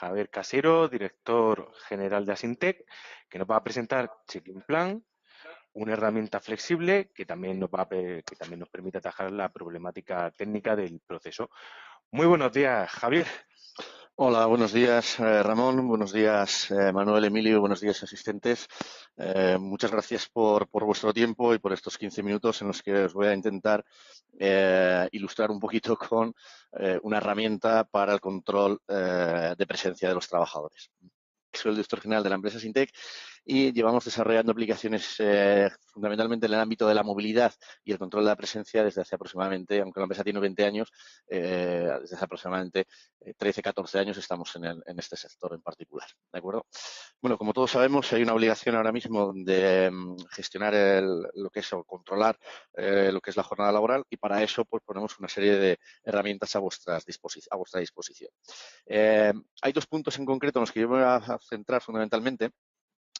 Javier Casero, director general de Asintec, que nos va a presentar Checking Plan, una herramienta flexible que también que también nos permite atajar la problemática técnica del proceso. Muy buenos días, Javier. Hola, buenos días Ramón, buenos días Manuel, Emilio, buenos días asistentes. Muchas gracias por vuestro tiempo y por estos 15 minutos en los que os voy a intentar ilustrar un poquito con una herramienta para el control de presencia de los trabajadores. Soy el director general de la empresa Sintec y llevamos desarrollando aplicaciones fundamentalmente en el ámbito de la movilidad y el control de la presencia desde hace aproximadamente, aunque la empresa tiene 20 años, desde hace aproximadamente 13, 14 años estamos en este sector en particular. ¿De acuerdo? Bueno, como todos sabemos, hay una obligación ahora mismo de gestionar lo que es o controlar lo que es la jornada laboral y para eso pues ponemos una serie de herramientas a vuestra disposición. Hay dos puntos en concreto en los que yo me voy a centrar fundamentalmente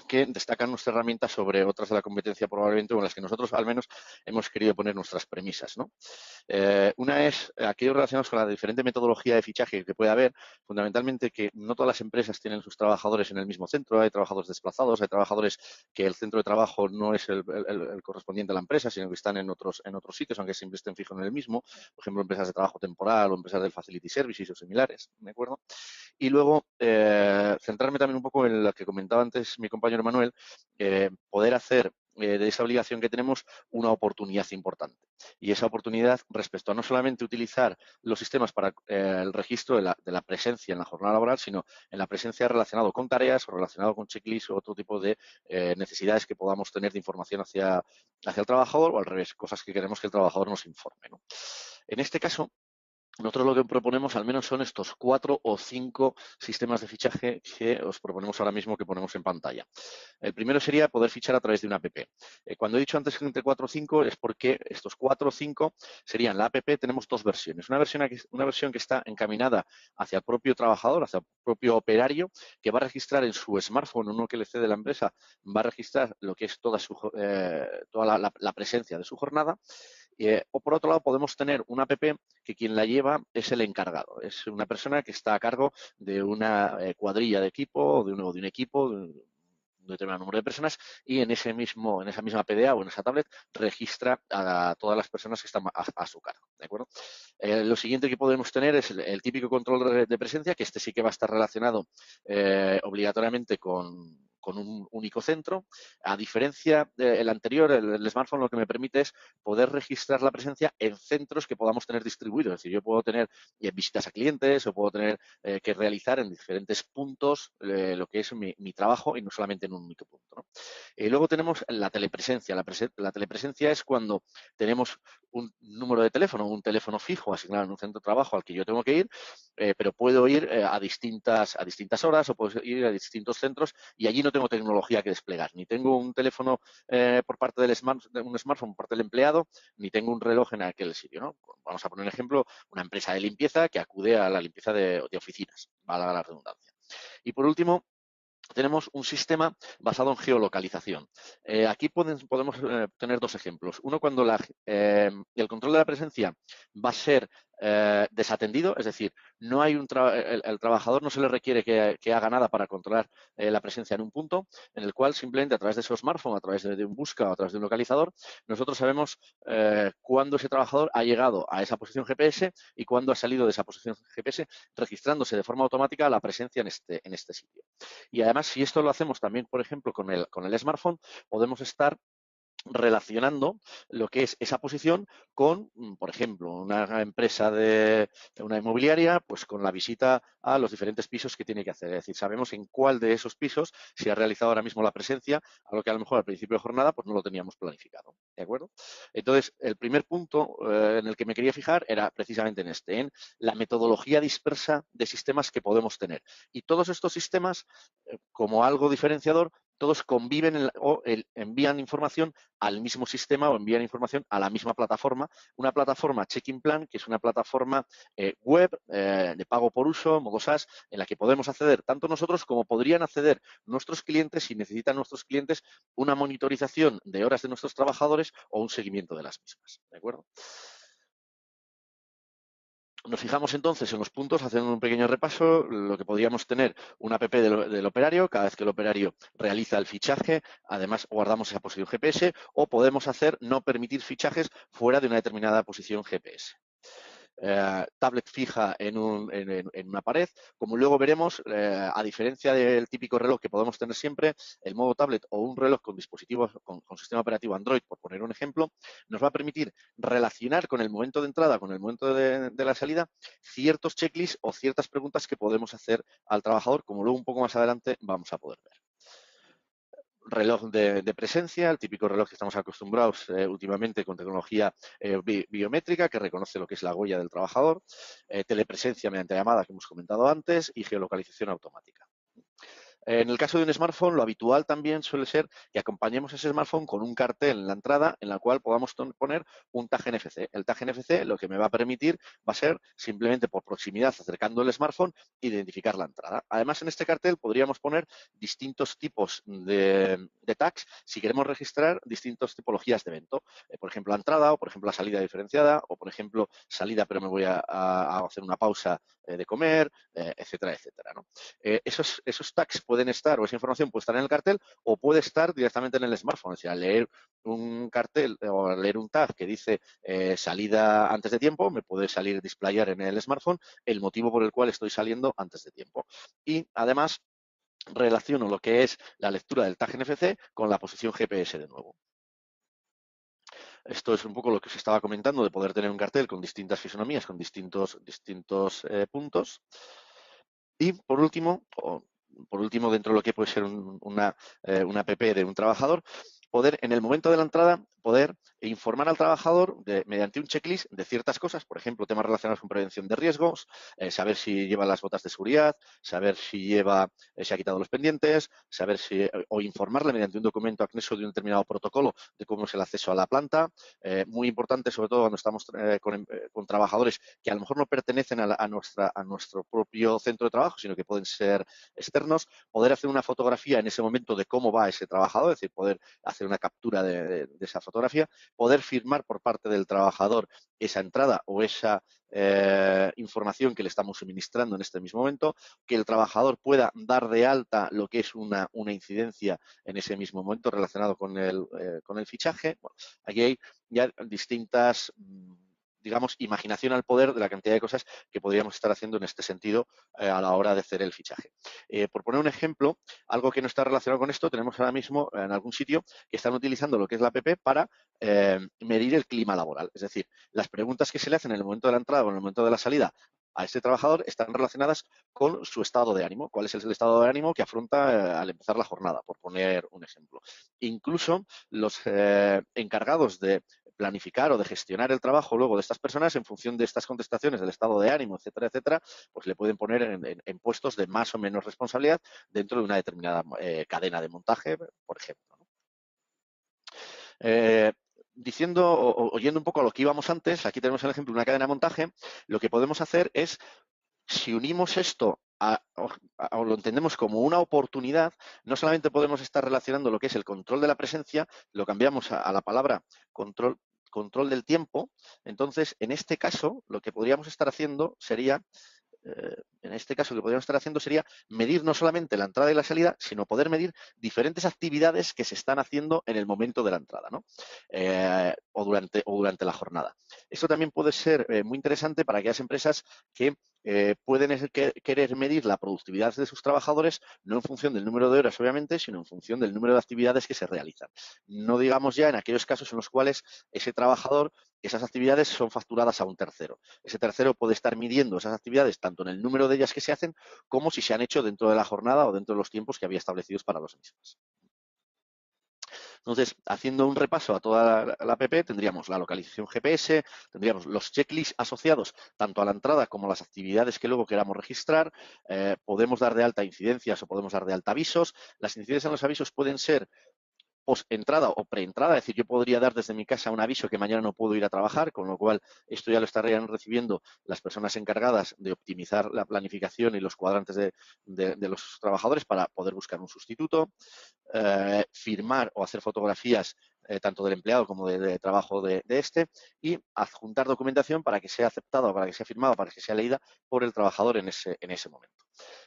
que destacan nuestra herramienta sobre otras de la competencia probablemente o en las que nosotros al menos hemos querido poner nuestras premisas, ¿no? Una es aquellos relacionados con la diferente metodología de fichaje que puede haber, fundamentalmente que no todas las empresas tienen sus trabajadores en el mismo centro, hay trabajadores desplazados, hay trabajadores que el centro de trabajo no es el correspondiente a la empresa, sino que están en otros sitios, aunque siempre estén fijos en el mismo, por ejemplo, empresas de trabajo temporal o empresas del facility services o similares, ¿de acuerdo? Y luego, centrarme también un poco en lo que comentaba antes mi compañero Manuel, poder hacer de esa obligación que tenemos una oportunidad importante. Y esa oportunidad respecto a no solamente utilizar los sistemas para el registro de la presencia en la jornada laboral, sino en la presencia relacionado con tareas o relacionado con checklists o otro tipo de necesidades que podamos tener de información hacia el trabajador o al revés, cosas que queremos que el trabajador nos informe, ¿no? En este caso, nosotros lo que proponemos al menos son estos 4 o 5 sistemas de fichaje que os proponemos ahora mismo que ponemos en pantalla. El primero sería poder fichar a través de una app. Cuando he dicho antes que entre 4 o 5 es porque estos 4 o 5 serían la app, tenemos dos versiones. Una versión que está encaminada hacia el propio trabajador, hacia el propio operario, que va a registrar en su smartphone, uno que le cede la empresa, va a registrar lo que es toda la presencia de su jornada. O por otro lado podemos tener una app que quien la lleva es el encargado, es una persona que está a cargo de una cuadrilla de equipo o de un equipo, de un determinado número de personas y en esa misma PDA o en esa tablet registra a todas las personas que están a su cargo, ¿de acuerdo? Lo siguiente que podemos tener es el típico control de presencia, que este sí que va a estar relacionado obligatoriamente con un único centro. A diferencia del anterior, el smartphone lo que me permite es poder registrar la presencia en centros que podamos tener distribuidos. Es decir, yo puedo tener visitas a clientes o puedo tener que realizar en diferentes puntos lo que es mi trabajo y no solamente en un único punto, ¿no? Luego tenemos la telepresencia. La telepresencia es cuando tenemos un número de teléfono, un teléfono fijo asignado en un centro de trabajo al que yo tengo que ir, pero puedo ir a distintas horas o puedo ir a distintos centros y allí no tengo tecnología que desplegar. Ni tengo un teléfono por parte de un smartphone por parte del empleado, ni tengo un reloj en aquel sitio, ¿no? Vamos a poner un ejemplo, una empresa de limpieza que acude a la limpieza de oficinas, valga la redundancia. Y por último, tenemos un sistema basado en geolocalización. Aquí podemos tener dos ejemplos. Uno, cuando el control de la presencia va a ser desatendido, es decir, no hay el trabajador no se le requiere que haga nada para controlar la presencia en un punto, en el cual simplemente a través de su smartphone, a través de un busca o a través de un localizador, nosotros sabemos cuándo ese trabajador ha llegado a esa posición GPS y cuándo ha salido de esa posición GPS, registrándose de forma automática la presencia en este sitio. Y además, si esto lo hacemos también, por ejemplo, con el smartphone, podemos estar relacionando lo que es esa posición con, por ejemplo, una empresa de una inmobiliaria, pues con la visita a los diferentes pisos que tiene que hacer. Es decir, sabemos en cuál de esos pisos se ha realizado ahora mismo la presencia, a lo que a lo mejor al principio de jornada pues no lo teníamos planificado. ¿De acuerdo? Entonces, el primer punto en el que me quería fijar era precisamente en la metodología dispersa de sistemas que podemos tener. Y todos estos sistemas, como algo diferenciador, todos conviven o envían información al mismo sistema o envían información a la misma plataforma, una plataforma Checking Plan, que es una plataforma web de pago por uso, modo SaaS, en la que podemos acceder tanto nosotros como podrían acceder nuestros clientes si necesitan nuestros clientes una monitorización de horas de nuestros trabajadores o un seguimiento de las mismas. ¿De acuerdo? Nos fijamos entonces en los puntos, haciendo un pequeño repaso, lo que podríamos tener una app del operario, cada vez que el operario realiza el fichaje, además guardamos esa posición GPS, o podemos hacer no permitir fichajes fuera de una determinada posición GPS. Tablet fija en una pared. Como luego veremos, a diferencia del típico reloj que podemos tener siempre, el modo tablet o un reloj con dispositivos con sistema operativo Android, por poner un ejemplo, nos va a permitir relacionar con el momento de entrada, con el momento de la salida, ciertos checklists o ciertas preguntas que podemos hacer al trabajador, como luego un poco más adelante vamos a poder ver. Reloj de presencia, el típico reloj que estamos acostumbrados últimamente con tecnología biométrica que reconoce lo que es la huella del trabajador, telepresencia mediante llamada que hemos comentado antes y geolocalización automática. En el caso de un smartphone, lo habitual también suele ser que acompañemos ese smartphone con un cartel en la entrada en la cual podamos poner un tag NFC. El tag NFC lo que me va a permitir va a ser simplemente por proximidad, acercando el smartphone, identificar la entrada. Además, en este cartel podríamos poner distintos tipos de tags si queremos registrar distintas tipologías de evento. Por ejemplo, la entrada o, por ejemplo, la salida diferenciada o, por ejemplo, salida pero me voy a hacer una pausa de comer, etcétera, etcétera, ¿no? Esos tags pueden estar, o esa información puede estar en el cartel o puede estar directamente en el smartphone. Es decir, al leer un cartel o al leer un tag que dice salida antes de tiempo, me puede salir displayar en el smartphone el motivo por el cual estoy saliendo antes de tiempo. Y además relaciono lo que es la lectura del tag NFC con la posición GPS de nuevo. Esto es un poco lo que os estaba comentando de poder tener un cartel con distintas fisonomías, con distintos puntos. Y por último, dentro de lo que puede ser una app de un trabajador, poder en el momento de la entrada poder informar al trabajador mediante un checklist de ciertas cosas, por ejemplo, temas relacionados con prevención de riesgos, saber si lleva las botas de seguridad, saber si se ha quitado los pendientes, saber si, o informarle mediante un documento acceso de un determinado protocolo de cómo es el acceso a la planta. Muy importante, sobre todo cuando estamos con trabajadores que a lo mejor no pertenecen a nuestro propio centro de trabajo, sino que pueden ser externos, poder hacer una fotografía en ese momento de cómo va ese trabajador, es decir, poder hacer una captura de esa fotografía, poder firmar por parte del trabajador esa entrada o esa información que le estamos suministrando en este mismo momento, que el trabajador pueda dar de alta lo que es una incidencia en ese mismo momento relacionado con el fichaje. Bueno, aquí hay ya distintas digamos, imaginación al poder de la cantidad de cosas que podríamos estar haciendo en este sentido a la hora de hacer el fichaje. Por poner un ejemplo, algo que no está relacionado con esto, tenemos ahora mismo en algún sitio que están utilizando lo que es la app para medir el clima laboral. Es decir, las preguntas que se le hacen en el momento de la entrada o en el momento de la salida a este trabajador están relacionadas con su estado de ánimo. ¿Cuál es el estado de ánimo que afronta al empezar la jornada? Por poner un ejemplo. Incluso los encargados de planificar o de gestionar el trabajo luego de estas personas en función de estas contestaciones del estado de ánimo, etcétera, etcétera, pues le pueden poner en puestos de más o menos responsabilidad dentro de una determinada cadena de montaje, por ejemplo. Diciendo o oyendo un poco a lo que íbamos antes, aquí tenemos el ejemplo de una cadena de montaje, lo que podemos hacer es, si unimos esto o lo entendemos como una oportunidad, no solamente podemos estar relacionando lo que es el control de la presencia, lo cambiamos a la palabra control del tiempo. Entonces, en este caso, lo que podríamos estar haciendo sería medir no solamente la entrada y la salida, sino poder medir diferentes actividades que se están haciendo en el momento de la entrada, ¿no? O durante la jornada. Esto también puede ser muy interesante para aquellas empresas que pueden querer medir la productividad de sus trabajadores no en función del número de horas, obviamente, sino en función del número de actividades que se realizan. No digamos ya en aquellos casos en los cuales ese trabajador, esas actividades son facturadas a un tercero. Ese tercero puede estar midiendo esas actividades tanto en el número de ellas que se hacen como si se han hecho dentro de la jornada o dentro de los tiempos que había establecidos para los mismos. Entonces, haciendo un repaso a toda la app, tendríamos la localización GPS, tendríamos los checklists asociados tanto a la entrada como a las actividades que luego queramos registrar, podemos dar de alta incidencias o podemos dar de alta avisos. Las incidencias en los avisos pueden ser post-entrada o pre-entrada, es decir, yo podría dar desde mi casa un aviso que mañana no puedo ir a trabajar, con lo cual esto ya lo estarían recibiendo las personas encargadas de optimizar la planificación y los cuadrantes de los trabajadores para poder buscar un sustituto, firmar o hacer fotografías tanto del empleado como de trabajo de este, y adjuntar documentación para que sea aceptada, para que sea firmada, para que sea leída por el trabajador en ese momento.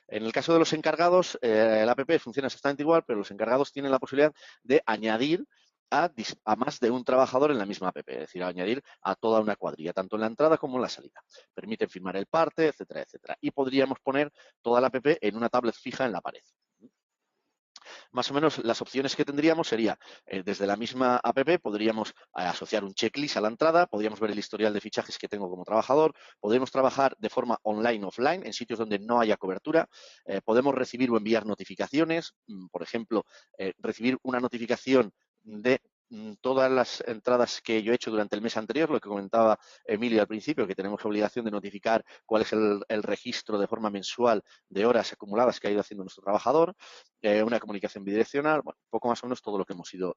En el caso de los encargados, el app funciona exactamente igual, pero los encargados tienen la posibilidad de añadir a más de un trabajador en la misma app, es decir, añadir a toda una cuadrilla, tanto en la entrada como en la salida. Permiten firmar el parte, etcétera, etcétera. Y podríamos poner toda la app en una tablet fija en la pared. Más o menos las opciones que tendríamos sería, desde la misma app podríamos asociar un checklist a la entrada, podríamos ver el historial de fichajes que tengo como trabajador, podemos trabajar de forma online o offline en sitios donde no haya cobertura, podemos recibir o enviar notificaciones, por ejemplo, recibir una notificación de todas las entradas que yo he hecho durante el mes anterior, lo que comentaba Emilio al principio, que tenemos obligación de notificar cuál es el registro de forma mensual de horas acumuladas que ha ido haciendo nuestro trabajador, una comunicación bidireccional, bueno, poco más o menos todo lo que hemos ido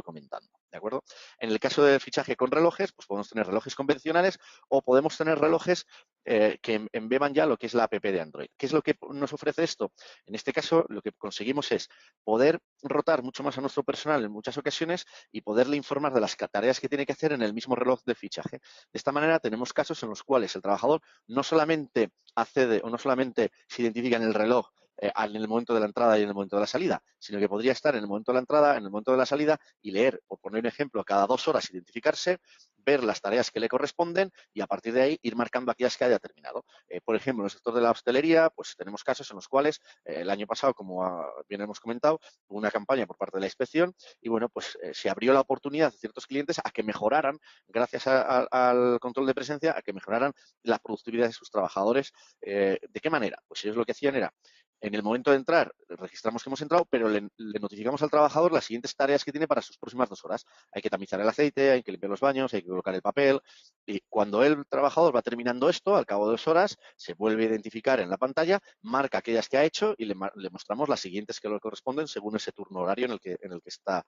comentando, ¿de acuerdo? En el caso del fichaje con relojes, pues podemos tener relojes convencionales o podemos tener relojes que embeban ya lo que es la app de Android. ¿Qué es lo que nos ofrece esto? En este caso, lo que conseguimos es poder rotar mucho más a nuestro personal en muchas ocasiones y poderle informar de las tareas que tiene que hacer en el mismo reloj de fichaje. De esta manera, tenemos casos en los cuales el trabajador no solamente accede o no solamente se identifica en el reloj en el momento de la entrada y en el momento de la salida, sino que podría estar en el momento de la entrada, en el momento de la salida y leer, por poner un ejemplo, cada 2 horas identificarse, ver las tareas que le corresponden y a partir de ahí ir marcando aquellas que haya terminado. Por ejemplo, en el sector de la hostelería, pues tenemos casos en los cuales el año pasado, como bien hemos comentado, hubo una campaña por parte de la inspección y bueno, pues se abrió la oportunidad de ciertos clientes a que mejoraran, gracias al control de presencia, a que mejoraran la productividad de sus trabajadores. ¿De qué manera? Pues ellos lo que hacían era en el momento de entrar, registramos que hemos entrado, pero le notificamos al trabajador las siguientes tareas que tiene para sus próximas 2 horas. Hay que tamizar el aceite, hay que limpiar los baños, hay que colocar el papel. Y cuando el trabajador va terminando esto, al cabo de 2 horas, se vuelve a identificar en la pantalla, marca aquellas que ha hecho y le mostramos las siguientes que le corresponden según ese turno horario en el que está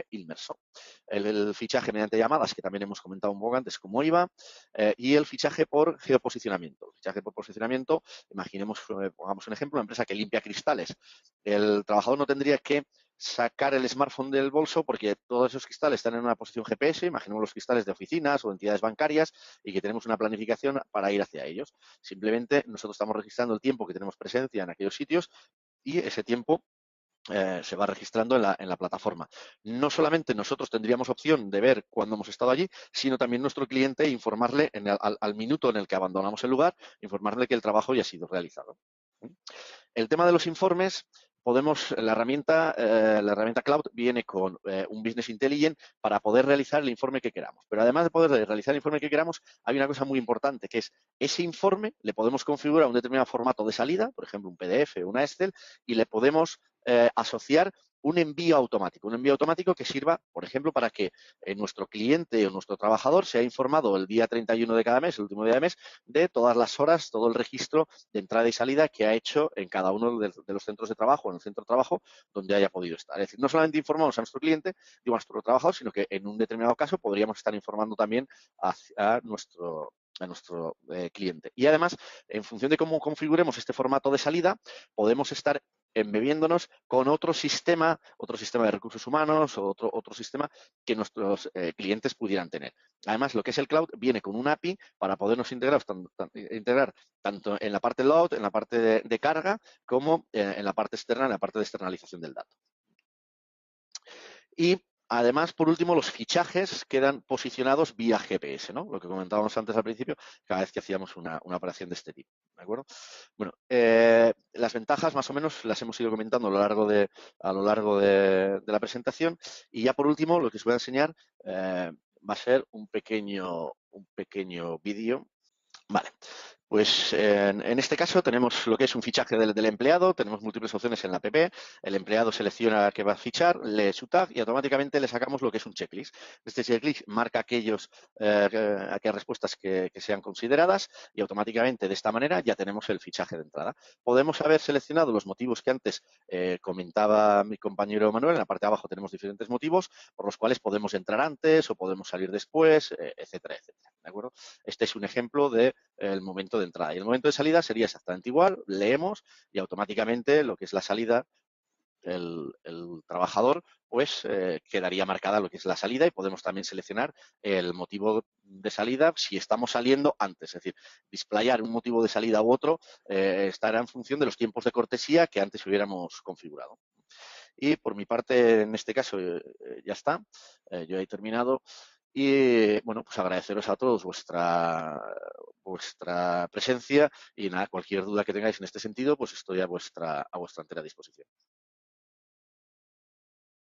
inmerso. El fichaje mediante llamadas, que también hemos comentado un poco antes cómo iba, y el fichaje por geoposicionamiento. El fichaje por posicionamiento, imaginemos, pongamos un ejemplo, una empresa que limpia cristales. El trabajador no tendría que sacar el smartphone del bolso porque todos esos cristales están en una posición GPS, imaginemos los cristales de oficinas o entidades bancarias y que tenemos una planificación para ir hacia ellos. Simplemente nosotros estamos registrando el tiempo que tenemos presencia en aquellos sitios y ese tiempo se va registrando en la plataforma. No solamente nosotros tendríamos opción de ver cuándo hemos estado allí, sino también nuestro cliente e informarle al minuto en el que abandonamos el lugar, informarle que el trabajo ya ha sido realizado. El tema de los informes, la herramienta Cloud viene con un Business Intelligence para poder realizar el informe que queramos. Pero además de poder realizar el informe que queramos, hay una cosa muy importante, que es ese informe le podemos configurar un determinado formato de salida, por ejemplo, un PDF o una Excel, y le podemos asociar un envío automático que sirva, por ejemplo, para que nuestro cliente o nuestro trabajador sea informado el día 31 de cada mes, el último día de mes, de todas las horas, todo el registro de entrada y salida que ha hecho en cada uno de los centros de trabajo, en el centro de trabajo donde haya podido estar. Es decir, no solamente informamos a nuestro cliente, digo, a nuestro trabajador, sino que en un determinado caso podríamos estar informando también a nuestro cliente. Y además, en función de cómo configuremos este formato de salida, podemos estar embebiéndonos con otro sistema de recursos humanos o otro sistema que nuestros clientes pudieran tener. Además, lo que es el cloud viene con un API para podernos integrar tanto en la parte load, en la parte de carga, como en la parte externa, en la parte de externalización del dato. Y además, por último, los fichajes quedan posicionados vía GPS, ¿no? Lo que comentábamos antes al principio, cada vez que hacíamos una operación de este tipo, ¿de acuerdo? Bueno, las ventajas más o menos las hemos ido comentando a lo largo de la presentación y ya por último lo que os voy a enseñar va a ser un pequeño vídeo. Vale, pues en este caso tenemos lo que es un fichaje del empleado, tenemos múltiples opciones en la app, el empleado selecciona que va a fichar, lee su tag y automáticamente le sacamos lo que es un checklist. Este checklist marca aquellas respuestas que sean consideradas y automáticamente de esta manera ya tenemos el fichaje de entrada. Podemos haber seleccionado los motivos que antes comentaba mi compañero Manuel, en la parte de abajo tenemos diferentes motivos por los cuales podemos entrar antes o podemos salir después, etcétera, etcétera. ¿De acuerdo? Este es un ejemplo del momento de entrada. Y el momento de salida sería exactamente igual, leemos y automáticamente lo que es la salida, el trabajador pues quedaría marcada lo que es la salida y podemos también seleccionar el motivo de salida si estamos saliendo antes. Es decir, displayar un motivo de salida u otro estará en función de los tiempos de cortesía que antes hubiéramos configurado. Y por mi parte, en este caso, ya está. Yo he terminado. Y bueno, pues agradeceros a todos vuestra presencia y nada, cualquier duda que tengáis en este sentido, pues estoy a vuestra entera disposición.